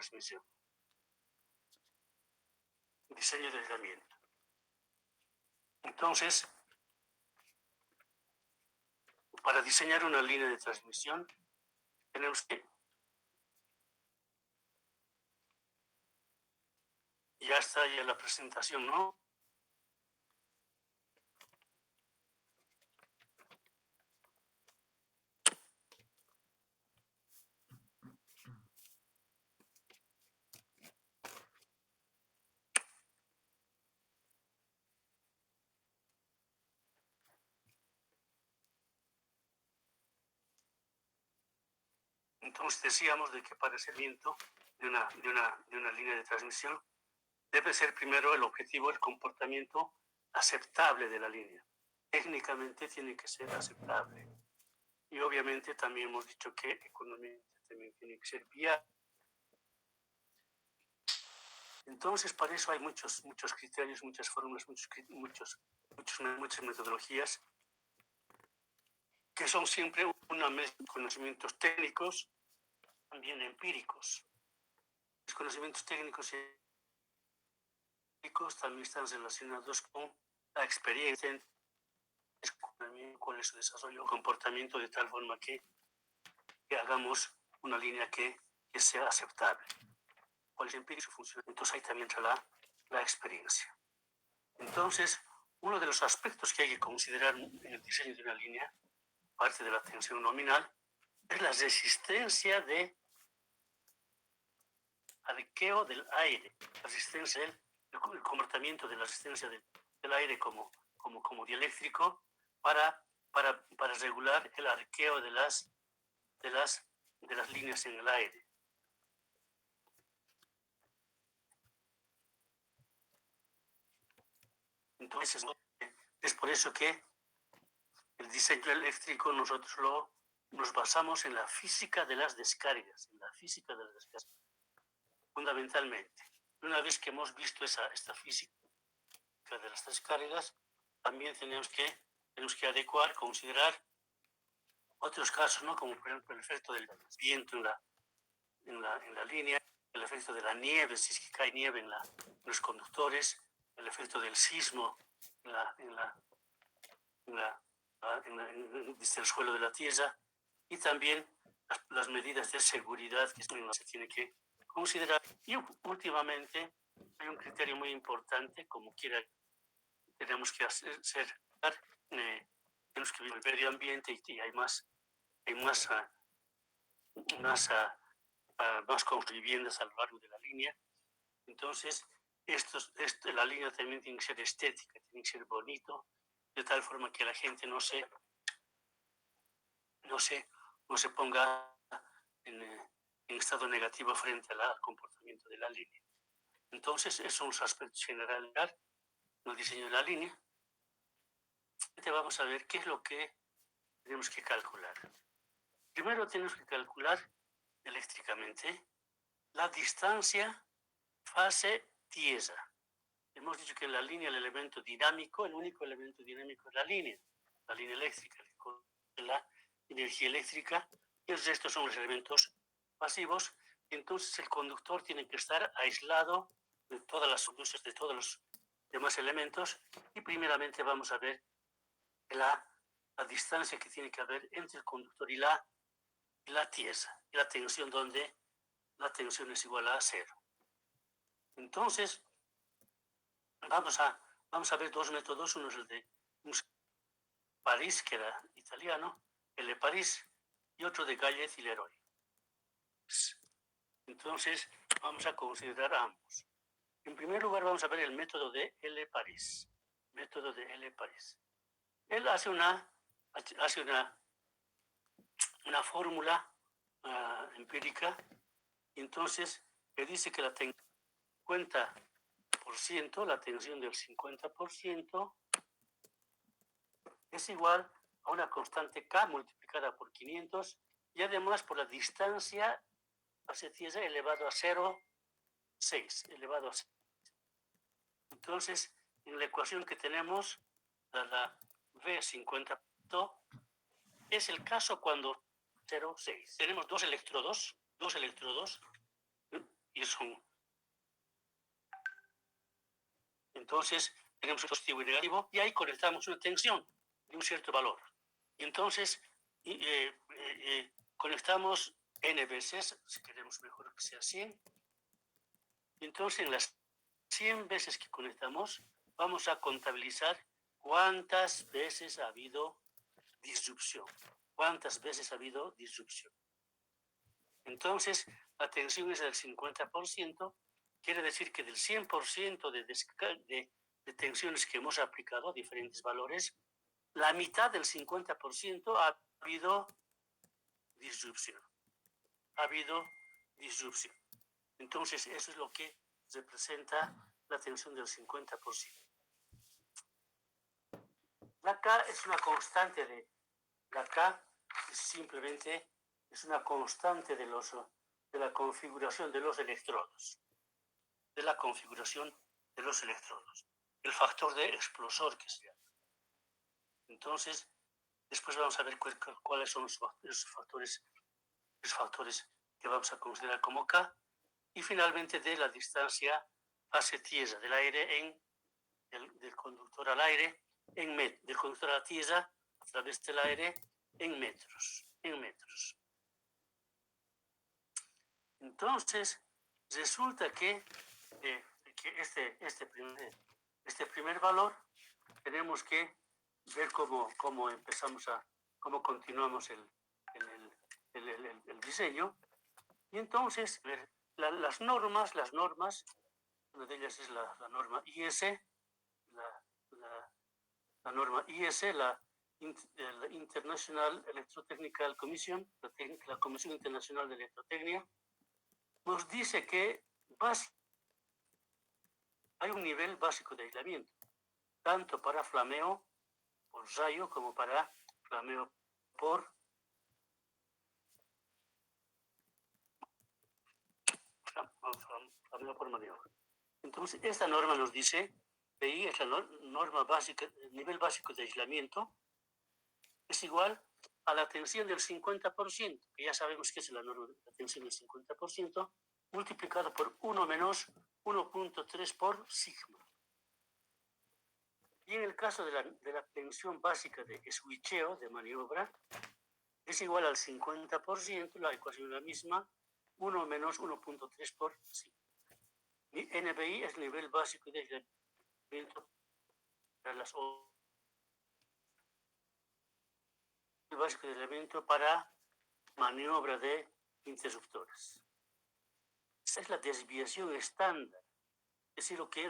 transmisión. Diseño de aislamiento. Entonces, para diseñar una línea de transmisión, tenemos que... Ya está ya la presentación, ¿no? Entonces decíamos de que para ese viento de una línea de transmisión debe ser primero el objetivo, el comportamiento aceptable de la línea. Técnicamente tiene que ser aceptable. Y obviamente también hemos dicho que económicamente también tiene que ser viable. Entonces, para eso hay muchos criterios, muchas fórmulas, muchas metodologías que son siempre una mezcla de conocimientos técnicos, también empíricos. Los conocimientos técnicos y empíricos también están relacionados con la experiencia, con su desarrollo, comportamiento, de tal forma que hagamos una línea que sea aceptable. ¿Cuál es el empírico y su funcionamiento? Entonces ahí también entra la experiencia. Entonces, uno de los aspectos que hay que considerar en el diseño de una línea, parte de la tensión nominal, es la resistencia de arqueo del aire, la resistencia el comportamiento de la resistencia del aire como dieléctrico para regular el arqueo de las líneas en el aire. Entonces, es por eso que el diseño eléctrico nosotros nos basamos en la física de las descargas, fundamentalmente. Una vez que hemos visto esta física de las descargas, también tenemos que adecuar, considerar otros casos, ¿no? Como por ejemplo el efecto del viento en la línea, el efecto de la nieve, si es que cae nieve en los conductores, el efecto del sismo desde el suelo de la tierra, y también las medidas de seguridad que se tiene que considerar. Y últimamente hay un criterio muy importante, como quiera tenemos que tenemos que ver el medio ambiente, y hay más viviendas a lo largo de la línea. Entonces, la línea también tiene que ser estética, tiene que ser bonito, de tal forma que la gente no se ponga en estado negativo frente al comportamiento de la línea. Entonces, esos son los aspectos generales del diseño de la línea. Vamos a ver qué es lo que tenemos que calcular. Primero tenemos que calcular eléctricamente la distancia fase-tierra. Hemos dicho que en la línea el elemento dinámico, el único elemento dinámico es la línea eléctrica, la energía eléctrica, y el resto son los elementos pasivos. Entonces el conductor tiene que estar aislado de todas las luces, de todos los demás elementos, y primeramente vamos a ver la distancia que tiene que haber entre el conductor y la tierra, y la tensión, donde la tensión es igual a 0. Entonces, vamos a ver dos métodos. Uno es el de París, que era italiano, el de París, y otro de Gallet y Leroy. Entonces, vamos a considerar ambos. En primer lugar, vamos a ver el método de L. París. Él hace una fórmula empírica, y entonces le dice que la tensión del 50% es igual a una constante K multiplicada por 500, y además por la distancia hacia tierra elevado a 0,6. Entonces, en la ecuación que tenemos, la V50 es el caso cuando 0,6. Tenemos dos electrodos, y y son. Entonces, tenemos un positivo y negativo, y ahí conectamos una tensión de un cierto valor. Entonces, conectamos n veces, si queremos mejor que sea 100. Entonces, en las 100 veces que conectamos, vamos a contabilizar cuántas veces ha habido disrupción. ¿Cuántas veces ha habido disrupción? Entonces, la tensión es del 50%, quiere decir que del 100% de tensiones que hemos aplicado a diferentes valores, la mitad del 50% ha habido disrupción. Ha habido disrupción. Entonces, eso es lo que representa la tensión del 50%. La K es una constante la K simplemente es una constante de la configuración de los electrodos. De la configuración de los electrodos. El factor de explosor que se llama. Entonces, después vamos a ver cuáles son los factores que vamos a considerar como K. Y finalmente de la distancia fase-tierra del aire del conductor al aire, del conductor a la tierra a través del aire en metros. Entonces, resulta que este primer valor tenemos que ver cómo continuamos el diseño. Y entonces, ver las normas, una de ellas es la norma IS, la norma IS, la International Electrotechnical Commission, la Comisión Internacional de Electrotecnia, nos dice que hay un nivel básico de aislamiento, tanto para flameo por rayo como para flameo por maniobra. Entonces, esta norma nos dice, PI es la norma básica, el nivel básico de aislamiento, es igual a la tensión del 50%, que ya sabemos que es la tensión del 50%, multiplicado por 1 menos 1.3 por sigma. Y en el caso de la tensión básica de switcheo, de maniobra, es igual al 50%, la ecuación es la misma, 1 menos 1.3 por sigma. Y NBI es el nivel básico de aislamiento para las básico de aislamiento para maniobra de interruptores. Esa es la desviación estándar. Es decir, lo que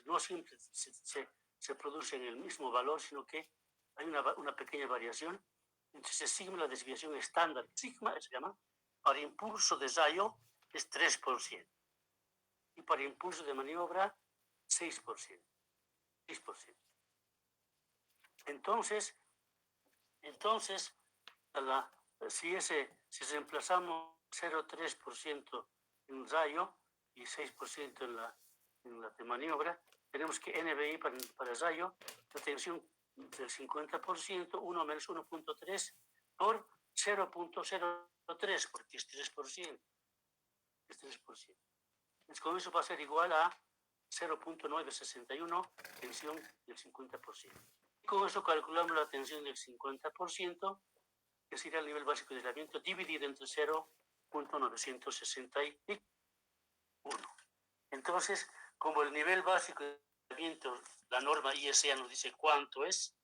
no siempre se produce en el mismo valor, sino que hay una pequeña variación. Entonces, sigma la desviación estándar. Sigma se llama, para impulso de rayo es 3%. Y para impulso de maniobra, 6%. Entonces, si reemplazamos 0,3% en rayo y 6% en la de maniobra, tenemos que NBI para rayo, la tensión del 50%, 1 menos 1.3 por 0.03, porque es 3%. Entonces, con eso va a ser igual a 0.961, tensión del 50%. Y con eso calculamos la tensión del 50%, que sería el nivel básico de aislamiento, dividido entre 0.961. Entonces, como el nivel básico de aislamiento, la norma ISA nos dice cuánto es,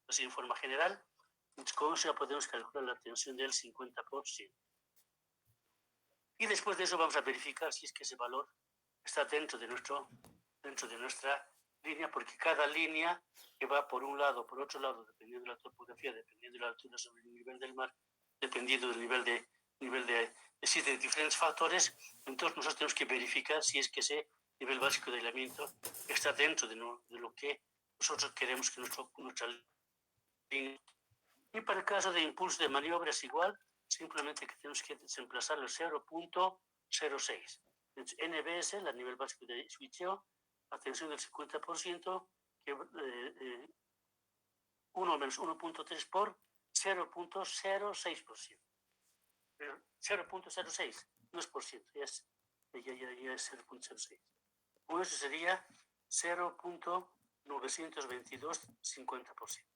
así en forma general, entonces con eso ya podemos calcular la tensión del 50%. Y después de eso vamos a verificar si es que ese valor está dentro de nuestra línea, porque cada línea que va por un lado o por otro lado, dependiendo de la topografía, dependiendo de la altura sobre el nivel del mar, dependiendo del nivel de diferentes factores, entonces nosotros tenemos que verificar si es que ese nivel básico de aislamiento está dentro de lo que nosotros queremos que nuestra línea. Y para el caso de impulso de maniobra es igual, simplemente que tenemos que desplazar el 0.06. Entonces, NBS, el nivel básico de switcheo, la tensión del 50%, que 1 menos 1.3 por 0.06%. 0.06, no es por ciento, es ya es 0.06. Con eso sería 0.922 50%.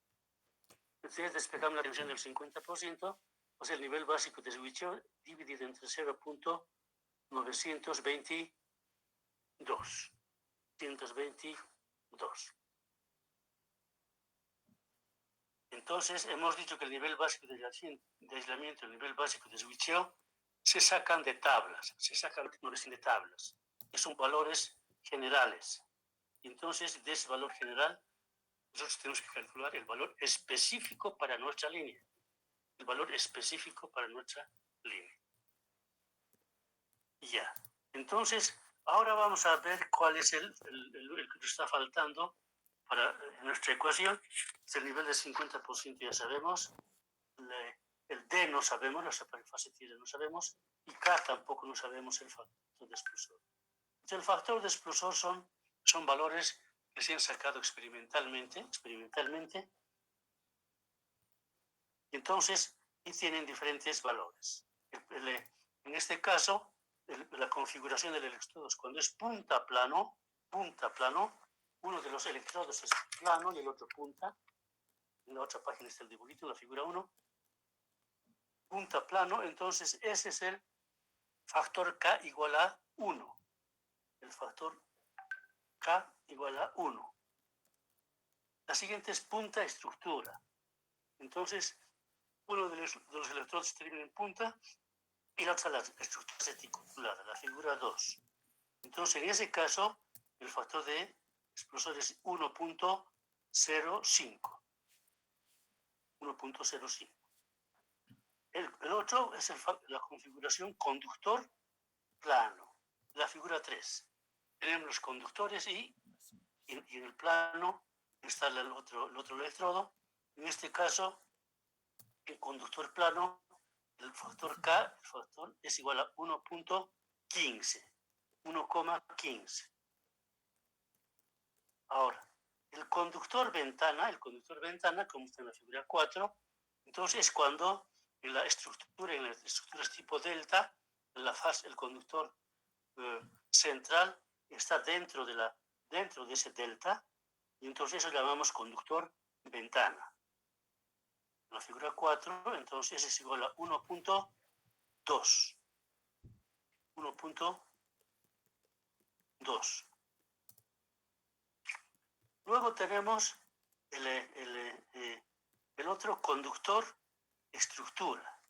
Entonces despejamos la tensión del 50%, o sea, el nivel básico de switcheo dividido entre 0.922. 122. Entonces, hemos dicho que el nivel básico de aislamiento, el nivel básico de switcheo, se sacan de tablas, de tablas, que son valores generales. Entonces, de ese valor general, nosotros tenemos que calcular el valor específico para nuestra línea. El valor específico para nuestra línea. Ya. Entonces, ahora vamos a ver cuál es el que nos está faltando para nuestra ecuación. Es el nivel de 50%, ya sabemos. El D no sabemos, la fase tira no sabemos. Y K tampoco no sabemos el factor de expulsor. Entonces, el factor de expulsor son valores que se han sacado experimentalmente. Entonces, y tienen diferentes valores. En este caso, la configuración del electrodo, cuando es punta plano, uno de los electrodos es plano y el otro punta. En la otra página está el dibujito, en la figura 1. Punta plano, entonces ese es el factor K igual a 1. El factor K igual a 1. La siguiente es punta estructura. Entonces, uno de los electrodos termina en punta y la otra la estructura reticulada, la figura 2. Entonces, en ese caso, el factor de expulsor es 1.05. 1.05. El otro es la configuración conductor plano, la figura 3. Tenemos los conductores y en el plano está el otro electrodo. En este caso, el conductor plano, el factor K, es igual a 1.15. 1,15. Ahora, el conductor ventana, como está en la figura 4, entonces es cuando en las estructuras tipo delta, el conductor central está dentro de ese delta, y entonces eso llamamos conductor ventana. En la figura 4, entonces es igual a 1.2. 1.2. Luego tenemos el otro conductor estructura.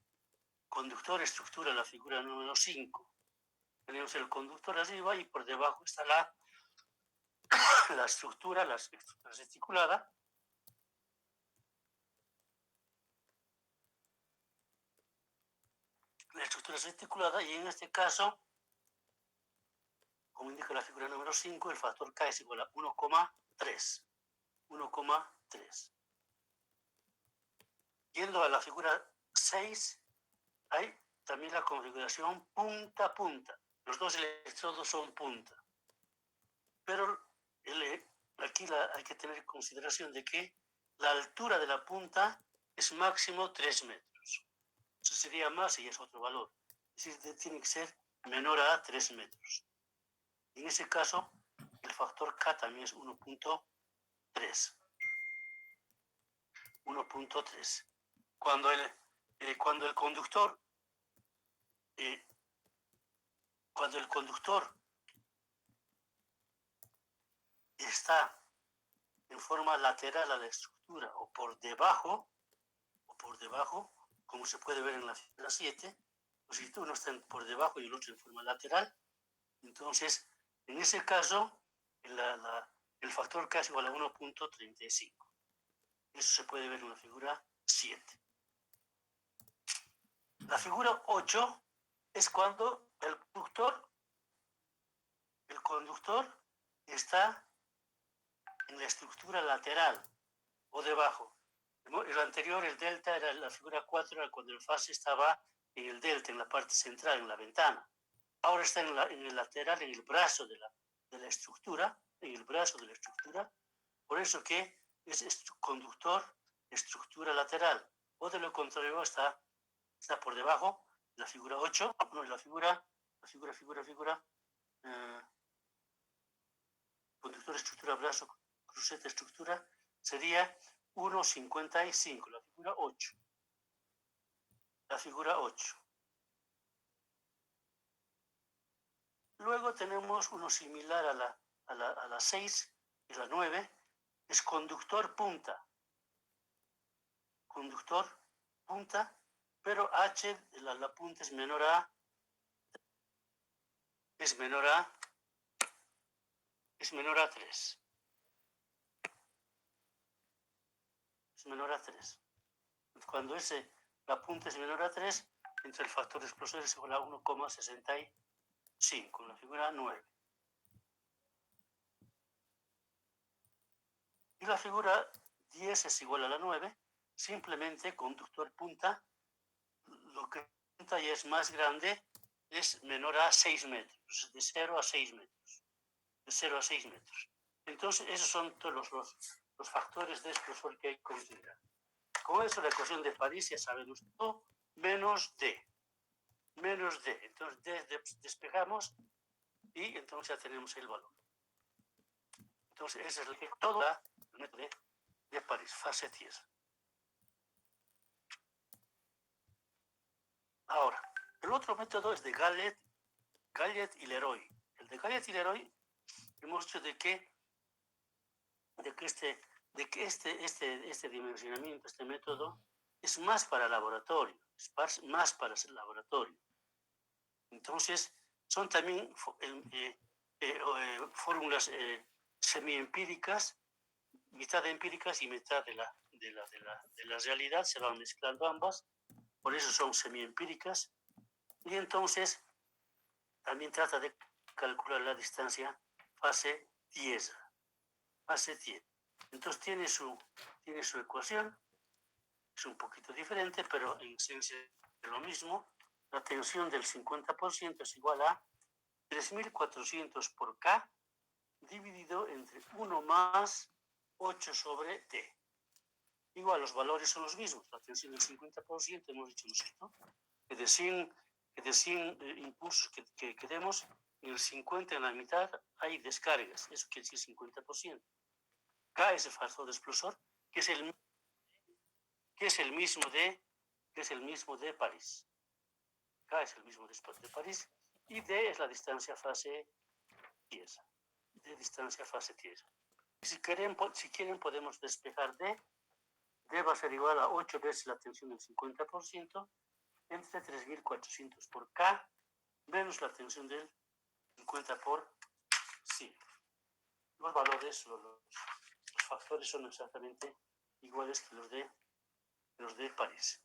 Conductor estructura, la figura número 5. Tenemos el conductor arriba y por debajo está la estructura reticulada. La estructura reticulada, y en este caso, como indica la figura número 5, el factor K es igual a 1,3. 1,3. Yendo a la figura 6, hay también la configuración punta-punta. Los dos electrodos son punta. Pero aquí hay que tener en consideración de que la altura de la punta es máximo 3 metros. Eso sería más y es otro valor. Es decir, tiene que ser menor a 3 metros. En ese caso, el factor K también es 1.3. 1.3. Cuando el conductor está en forma lateral a la estructura o por debajo, como se puede ver en la figura 7, pues si uno está por debajo y el otro en forma lateral, entonces en ese caso el factor K es igual a 1.35. Eso se puede ver en la figura 7. La figura 8 es cuando el conductor está en la estructura lateral o debajo. El anterior, el delta, era la figura 4, era cuando el fase estaba en el delta, en la parte central, en la ventana. Ahora está en el lateral, en el brazo de la estructura, por eso que es conductor, estructura lateral, o de lo contrario está por debajo, la figura 8, no, la figura conductor, estructura, brazo, cruceta, estructura, sería 1,55, la figura 8. La figura 8. Luego tenemos uno similar a la 6 y la 9, es conductor punta. Conductor punta, pero H, la punta es menor a, es menor a 3. Es menor a 3. Cuando la punta es menor a 3, entre el factor de explosor es igual a 1,65, la figura 9. Y la figura 10 es igual a la 9, simplemente conductor punta, lo que punta ya es más grande, es menor a 6 metros, de 0 a 6 metros. De 0 a 6 metros. Entonces, esos son todos los factores de explosor que hay que considerar. Con eso, la ecuación de París, ya sabemos todo, menos D. Menos D. Entonces, D despejamos y entonces ya tenemos el valor. Entonces, ese es el que todo da el método de París, fase tiesa. Ahora, el otro método es de Gallet y Leroy. El de Gallet y Leroy, hemos dicho de que este dimensionamiento, este método, es más para laboratorio, es más para el laboratorio. Entonces, son también fórmulas semiempíricas, mitad empíricas y mitad de la realidad, se van mezclando ambas, por eso son semiempíricas. Y entonces, también trata de calcular la distancia fase tiesa. Fase tiesa. Entonces tiene su ecuación, es un poquito diferente, pero en esencia es lo mismo. La tensión del 50% es igual a 3.400 por K dividido entre 1 más 8 sobre T. Igual, los valores son los mismos. La tensión del 50%, hemos dicho nosotros, que de 100 impulsos que demos, en el 50, en la mitad, hay descargas. Eso quiere decir 50%. K es el factor de explosor, que es el mismo de París. K es el mismo de París y D es la distancia fase tiesa. De distancia fase tiesa. Si quieren podemos despejar D. D va a ser igual a 8 veces la tensión del 50% entre 3.400 por K menos la tensión del 50 por 100. Los valores, los factores son exactamente iguales que los de París.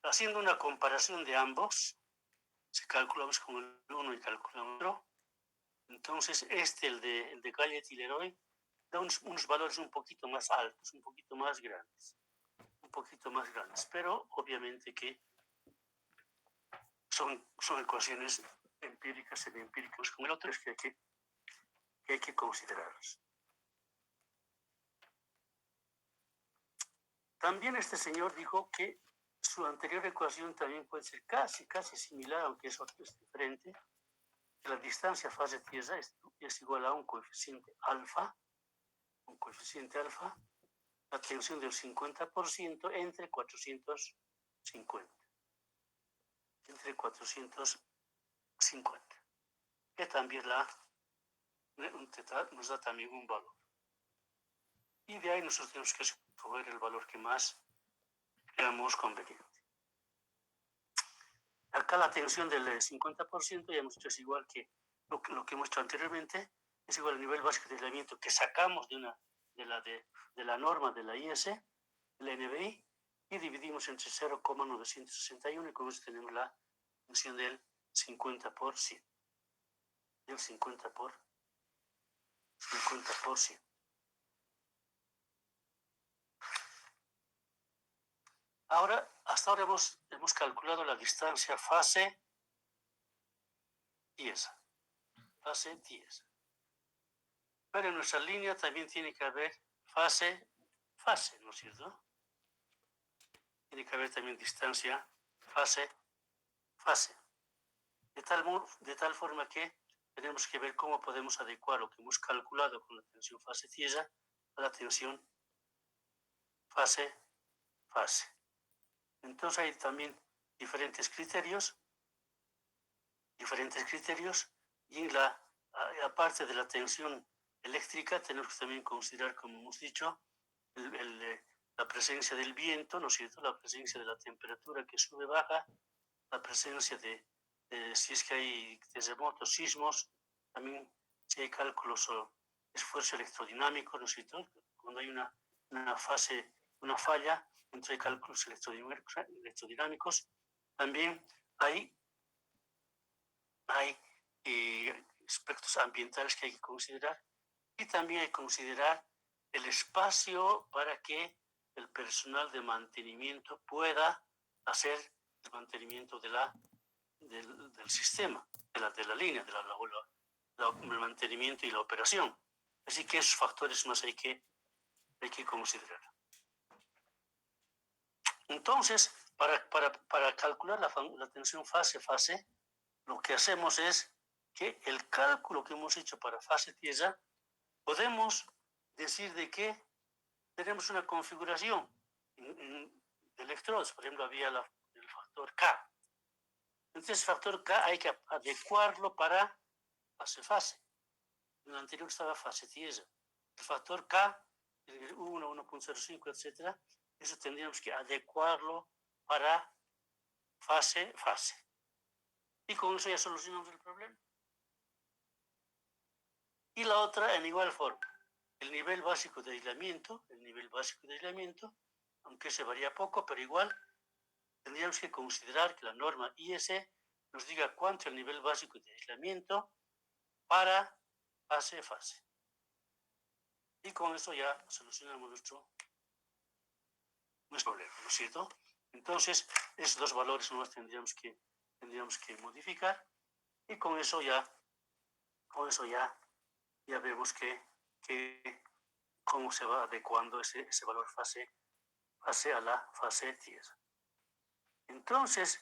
Haciendo una comparación de ambos, si calculamos con el uno y calculamos el otro, entonces el de Gallet y Leroy, da unos valores un poquito más altos, un poquito más grandes, pero obviamente que son ecuaciones empíricas, semiempíricas, como el otro, es que hay que considerarlas. También este señor dijo que su anterior ecuación también puede ser casi similar, aunque es diferente. La distancia fase tiesa es igual a un coeficiente alfa, la tensión del 50% entre 450. Que también nos da también un valor. Y de ahí nosotros tenemos que escoger el valor que más creamos conveniente. Acá la tensión del 50% ya hemos dicho es igual que lo que hemos hecho anteriormente, es igual al nivel básico de aislamiento que sacamos de la norma de la IS, de la NBI, y dividimos entre 0,961 y con eso tenemos la tensión del 50%. Del 50%. Ahora, hasta ahora hemos calculado la distancia fase tiesa. Fase tiesa. Pero en nuestra línea también tiene que haber fase, ¿no es cierto? Tiene que haber también distancia fase. de tal forma que tenemos que ver cómo podemos adecuar lo que hemos calculado con la tensión fase-tiesa a la tensión fase-fase. Entonces hay también diferentes criterios y en aparte de la tensión eléctrica tenemos que también considerar, como hemos dicho, la presencia del viento, ¿no es cierto?, la presencia de la temperatura que sube, baja, la presencia de si es que hay terremotos, sismos, también si hay cálculos o esfuerzo electrodinámico, ¿no es cierto?, cuando hay una falla, entonces hay cálculos electrodinámicos, también hay aspectos ambientales que hay que considerar, y también hay que considerar el espacio para que el personal de mantenimiento pueda hacer el mantenimiento del sistema, de la línea, el mantenimiento y la operación. Así que esos factores más hay que considerar. Entonces, para calcular la tensión fase-fase, lo que hacemos es que el cálculo que hemos hecho para fase-tiesa, podemos decir de que tenemos una configuración en electrodos. Por ejemplo, había el factor K. Entonces, el factor K hay que adecuarlo para fase-fase. En el anterior estaba fase-tiesa. El factor K, el 1, 1.05, etc., eso tendríamos que adecuarlo para fase-fase. Y con eso ya solucionamos el problema. Y la otra en igual forma. El nivel básico de aislamiento, aunque se varía poco, pero igual tendríamos que considerar que la norma IS nos diga cuánto es el nivel básico de aislamiento para fase-fase. Y con eso ya solucionamos nuestro problema, ¿no es cierto? Entonces, esos dos valores nomás tendríamos que modificar, y con eso ya vemos cómo se va adecuando ese valor fase a la fase-tiesa. Entonces,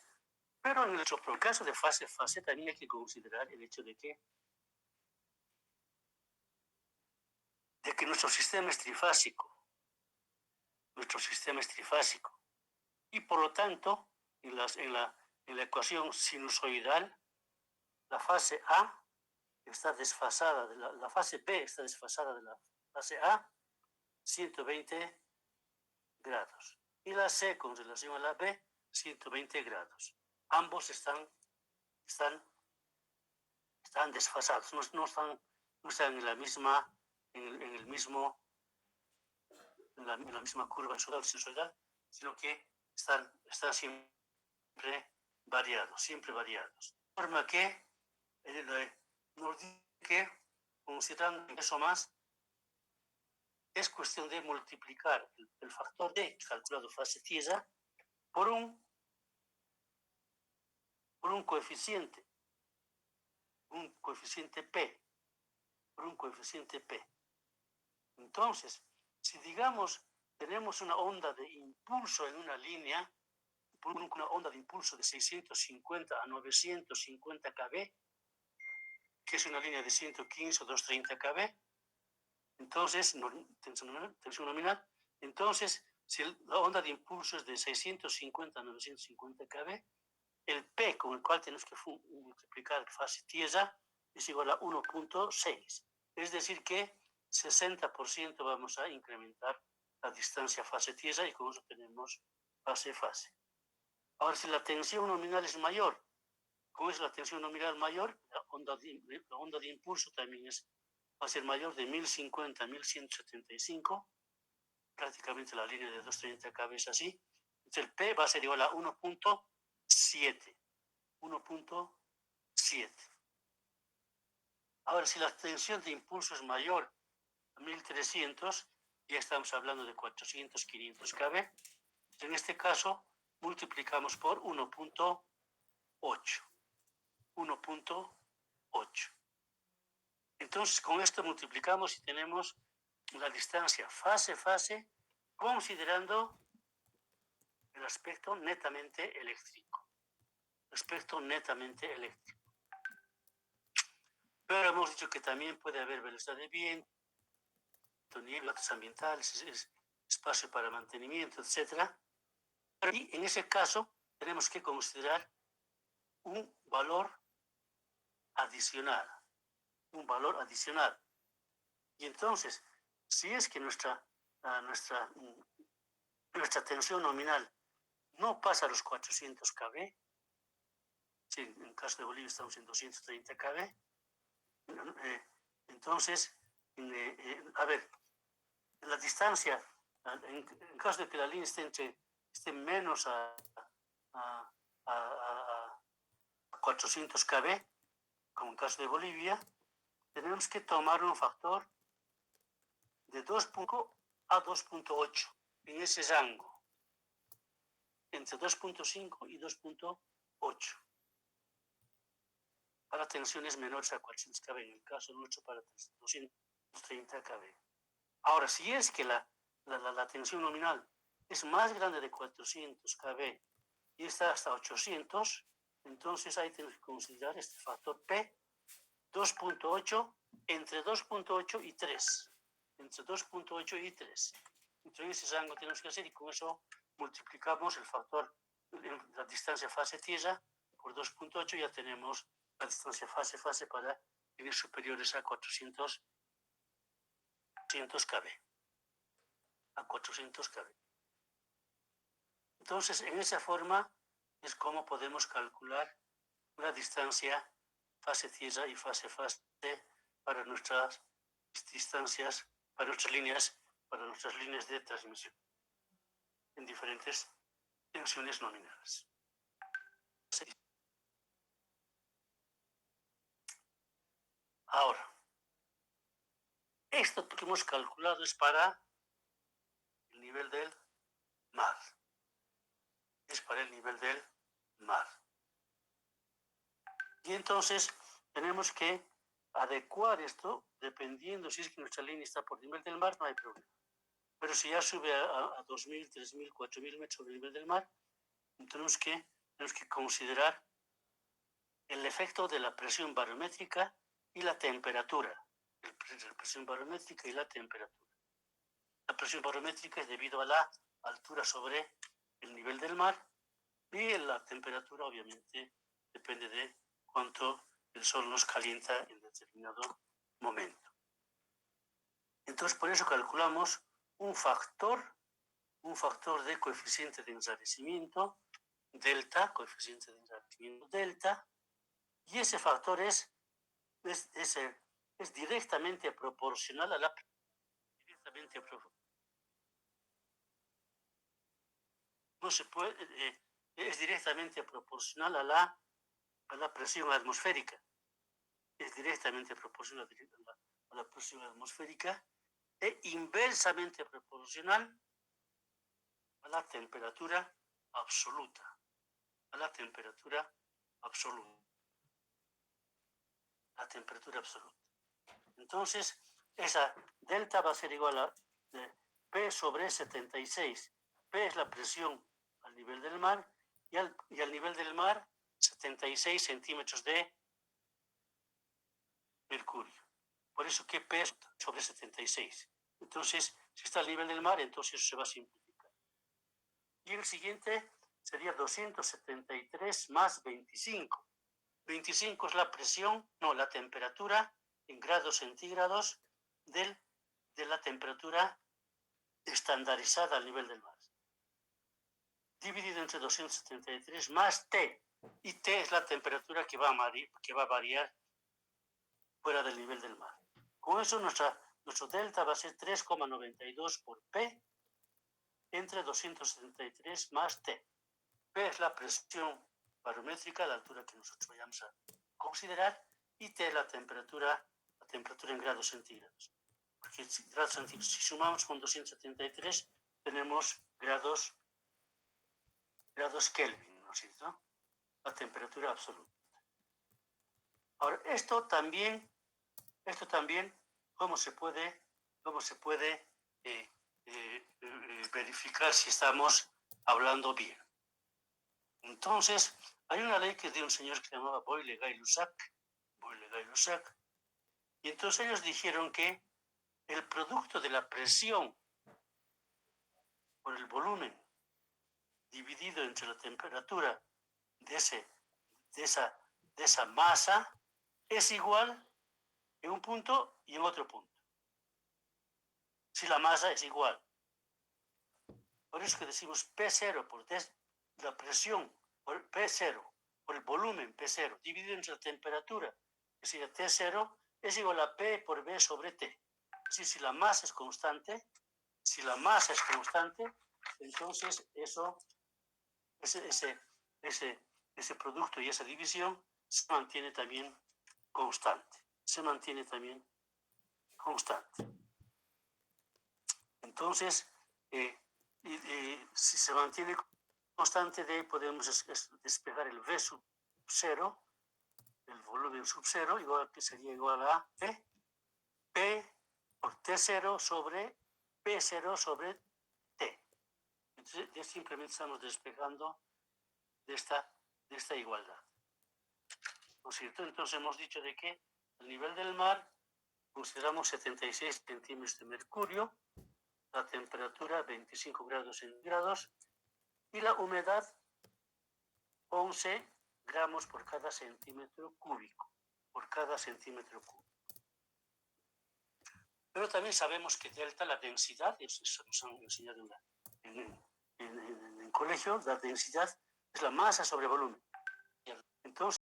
pero en nuestro caso de fase-fase también hay que considerar el hecho de que nuestro sistema es trifásico. Y por lo tanto, en la ecuación sinusoidal, la fase A está desfasada, la fase B está desfasada de la fase A 120 grados. Y la C con relación a la B 120 grados. Ambos están desfasados, no están en la misma curva sinusoidal, sino que están siempre variados. De forma que nos dice que, considerando eso más, es cuestión de multiplicar el factor D, calculado fase-tiesa, por un coeficiente P. Entonces, si digamos, tenemos una onda de impulso en una línea, una onda de impulso de 650 a 950 kb, que es una línea de 115 o 230 kb, entonces, tensión nominal, entonces, si la onda de impulso es de 650 a 950 kb, el P con el cual tenemos que multiplicar fase-tiesa es igual a 1.6. Es decir que 60% vamos a incrementar la distancia fase-tiesa, y con eso tenemos fase-fase. Ahora, si la tensión nominal es mayor, ¿cómo es la tensión nominal mayor? La onda de impulso también va a ser mayor de 1050 a 1175, prácticamente la línea de 230 kb es así. Entonces el P va a ser igual a 1.7. Ahora, si la tensión de impulso es mayor a 1300, ya estamos hablando de 400, 500 kb. En este caso, multiplicamos por 1.8. Entonces, con esto multiplicamos y tenemos la distancia fase-fase, considerando el aspecto netamente eléctrico. Pero hemos dicho que también puede haber velocidad de viento, niveles ambientales, espacio para mantenimiento, etc. Y en ese caso tenemos que considerar un valor adicional, un valor adicional. Y entonces, si es que nuestra tensión nominal no pasa los 400 kb, si en el caso de Bolivia estamos en 230 kb, entonces, a ver, la distancia, en caso de que la línea esté menos a 400 kb, como en el caso de Bolivia, tenemos que tomar un factor de 2.5 a 2.8 en ese rango, entre 2.5 y 2.8 para tensiones menores a 400 kb, en el caso nuestro para 230 kb. Ahora, si es que la tensión nominal es más grande de 400 kb y está hasta 800, entonces ahí tenemos que considerar este factor P, 2.8, entre 2.8 y 3. Entre 2.8 y 3. Entonces ese rango tenemos que hacer y con eso multiplicamos el factor, la distancia fase-tierra por 2.8, ya tenemos la distancia fase-fase para líneas superiores a 400 kb. A 400 kb. Entonces, en esa forma es como podemos calcular la distancia fase-tierra y fase-fase para nuestras distancias, para nuestras líneas de transmisión en diferentes tensiones nominales. Ahora, esto que hemos calculado es para el nivel del mar. Es para el nivel del mar. Y entonces tenemos que adecuar esto dependiendo si es que nuestra línea está por nivel del mar, no hay problema. Pero si ya sube a 2.000, 3.000, 4.000 metros sobre el nivel del mar, tenemos que considerar el efecto de la presión barométrica y la temperatura. La presión barométrica y la temperatura. La presión barométrica es debido a la altura sobre el nivel del mar y la temperatura obviamente depende de cuánto el sol nos calienta en determinado momento. Entonces por eso calculamos un factor de coeficiente de enrarecimiento, delta, coeficiente de enrarecimiento delta, y ese factor es directamente proporcional a la no se puede, es directamente proporcional a la presión atmosférica. Es directamente proporcional a la presión atmosférica e inversamente proporcional a la temperatura absoluta. A la temperatura absoluta. La temperatura absoluta. Entonces, esa delta va a ser igual a P sobre 76. P es la presión al nivel del mar y al nivel del mar 76 centímetros de mercurio. Por eso que P es sobre 76. Entonces, si está al nivel del mar, entonces eso se va a simplificar. Y el siguiente sería 273 más 25. 25 es la presión, no, la temperatura en grados centígrados de la temperatura estandarizada al nivel del mar. Dividido entre 273 más T. Y T es la temperatura que va a variar fuera del nivel del mar. Con eso nuestro delta va a ser 3,92 por P entre 273 más T. P es la presión barométrica, la altura que nosotros vayamos a considerar, y T es la temperatura en grados centígrados. Porque si sumamos con 273, tenemos grados Kelvin, ¿no es cierto? La temperatura absoluta. Ahora, esto también, ¿cómo se puede verificar si estamos hablando bien? Entonces, hay una ley que es de un señor que se llamaba Boyle-Gay-Lussac, Y entonces ellos dijeron que el producto de la presión por el volumen dividido entre la temperatura de esa masa es igual en un punto y en otro punto. Si la masa es igual. Por eso que decimos P0 por la presión por P0 por el volumen P0 dividido entre la temperatura, que sería T0, es igual a P por V sobre T. Es decir, si la masa es constante, entonces ese producto y esa división se mantiene también constante. Entonces, si se mantiene constante, de ahí podemos despejar el V sub 0, el volumen sub 0, que sería igual a P por T0 sobre P0 sobre T. Entonces, ya simplemente estamos despejando de esta igualdad. ¿No es cierto? Entonces hemos dicho de que el nivel del mar consideramos 76 centímetros de mercurio, la temperatura 25 grados centígrados y la humedad 11 gramos por cada centímetro cúbico. Pero también sabemos que delta, la densidad, eso nos han enseñado en el colegio, la densidad es la masa sobre volumen. Entonces,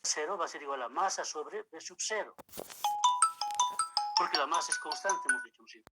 0 va a ser igual a masa sobre V sub 0. Porque la masa es constante, hemos dicho. ¿Sí?